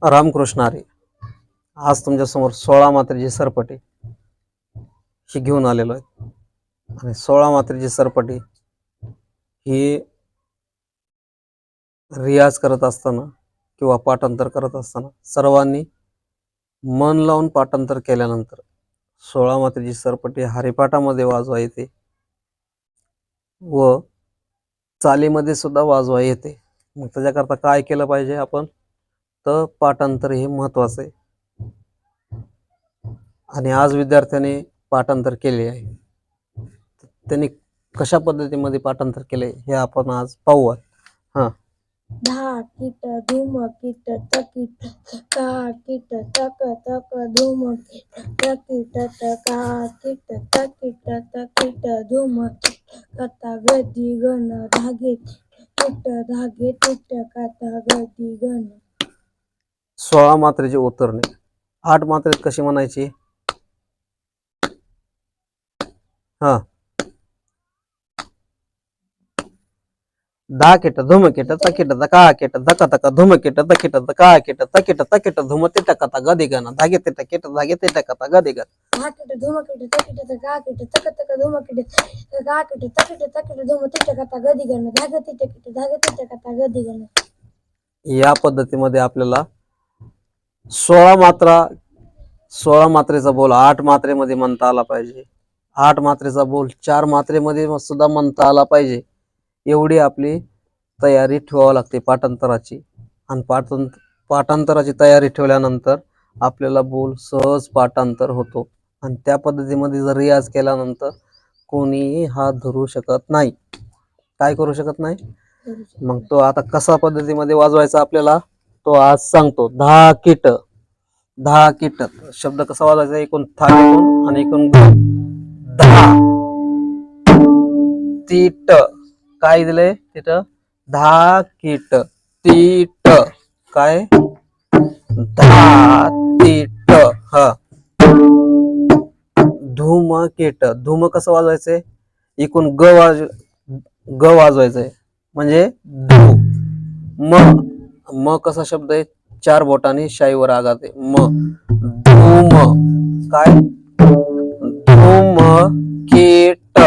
रामकृष्ण हरी. आज तुमच्या समोर 16 मात्रेची सरपटी ही घेऊन आलेलो आहे. आणि 16 मात्रेची सरपटी ही रियाज करत असताना किंवा पाठांतर करत असताना सर्वांनी मन लावून पाठांतर केल्यानंतर 16 मात्रेची सरपटी हरिपाठामध्ये वाजवा येते व चालीमध्ये सुद्धा वाजवा येते. मग त्याच्याकरता काय केलं पाहिजे आपण, तर पाठांतर हे महत्वाचं आहे. आणि आज विद्यार्थ्याने पाठांतर केले आहे. त्यांनी कशा पद्धतीमध्ये पाठांतर केले हे आपण आज पाहूया. हा, धा किट धूम किट तकिट का किट तक तक धूम किट का किट तकिट तकिट धूम कथा गदी गण धागे किट धागे किट कथा गदी गण. 16 मात्रेचे उतरणे 8 मात्रेत कशी म्हणायची. हा, धा किट धूम किट तकिट का किट धक तक धूम किट तकिट का किट तकिट धूम तिट कथा गदी गण धागे तिट किट धागे तिट कथा गदी गण. धा किट धूम किट तकिट का किट तक धूम किट का किट तकिट धूम तिट कथा गदी गण धागे तिट किट धागे तिट कथा गदी गण. या पद्धतीमध्ये आपल्याला 16 मात्रेचा बोल 8 मात्रेमध्ये म्हणता आला पाहिजे. 8 मात्रेचा बोल 4 मात्रेमध्ये सुद्धा म्हणता आला पाहिजे. एवढी आपली तयारी ठेवावी लागते पाठांतराची. आणि पाठांतराची तयारी ठेवल्यानंतर आपल्याला बोल सहज पाठांतर होतो. आणि त्या पद्धतीमध्ये जर रियाज केल्यानंतर कोणीही हात धरू शकत नाही. काय करू शकत नाही. मग तो आता कसा पद्धतीमध्ये वाजवायचा आपल्याला तो आज सांगतो. धा किट शब्द कसा वाजवायचा, एकूण था घेऊन आणि एकूण धा तीट काय दिलंय तिथं, धा किट तीट काय धा तीट. हा, धूम किट धूम कसं वाजवायचंय, एकूण ग वाजवायचंय म्हणजे धू. म कसा शब्द आहे, 4 बोटांनी शाईवर आगाते म. धूम काय धूम किट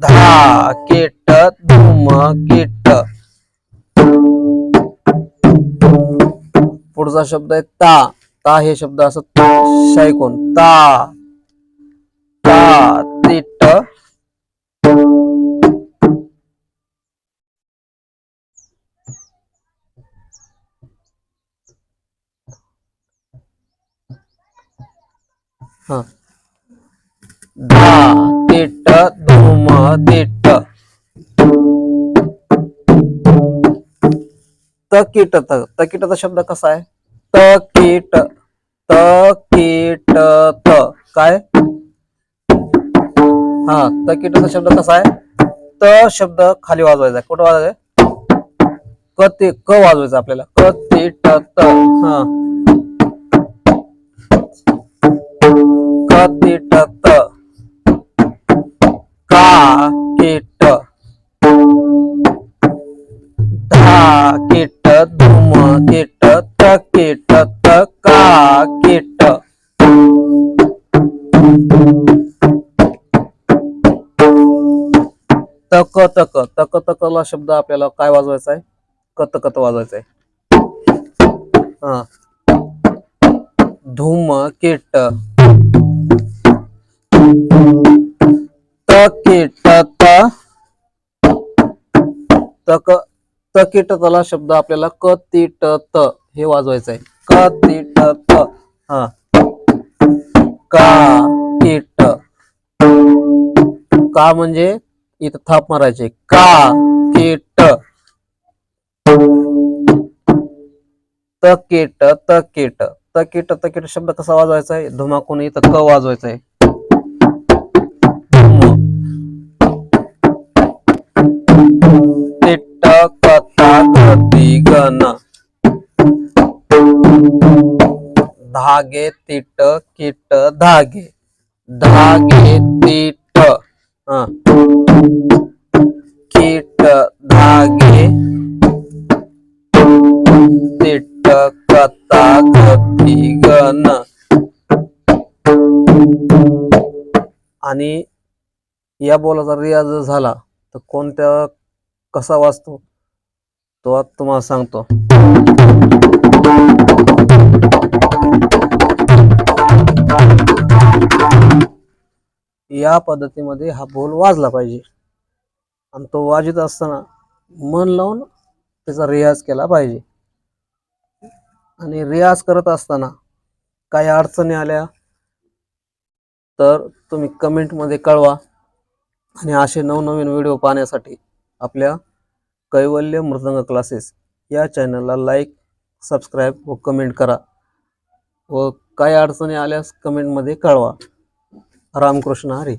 धा किट धूम किट. पुढचा शब्द आहे ता हे शब्द असं शाईकोन ता तीट. हा, धा तीट धूम तीट. तकिटचा शब्द कसा आहे, तकिट काय. हा, तकिटचा शब्द कसा आहे, त शब्द खाली वाजवायचा. कुठं वाजवायचा, क वाजवायचा आपल्याला कतिट. हा, कतिट का किट धा किट धूम किट तकिट का किट. तकला शब्द आपल्याला काय वाजवायचा आहे, कत वाजवायचा आहे. हा, धूम किट तकिट तकिटला शब्द आपल्याला कतिट हे वाजवायचं आहे, कतिट. हा, का किट का म्हणजे इथं थाप मारायचे का किट तकिट शब्द कसा वाजवायचा आहे, धुमाकून इथं क वाजवायचा आहे. तिट कथा गदी गण धागे तिट किट धागे धागे तिट. किट आणि या बोलाचा रियाज जर झाला तर कोणत्या कसा वाजतो तो आता तुम्हाला सांगतो. या पद्धतीमध्ये हा बोल वाजला पाहिजे आणि तो वाजत असताना मन लावून त्याचा रियाज केला पाहिजे. आणि रियाज करत असताना काही अडचणी आल्या तर तुम्ही कमेंटमध्ये कळवा. आणि असे नवनवीन व्हिडिओ पाहण्यासाठी आपल्या कैवल्य मृदंग क्लासेस या चॅनलला लाईक, सबस्क्राईब व कमेंट करा व काही अडचणी आल्यास कमेंटमध्ये कळवा. रामकृष्ण हरी.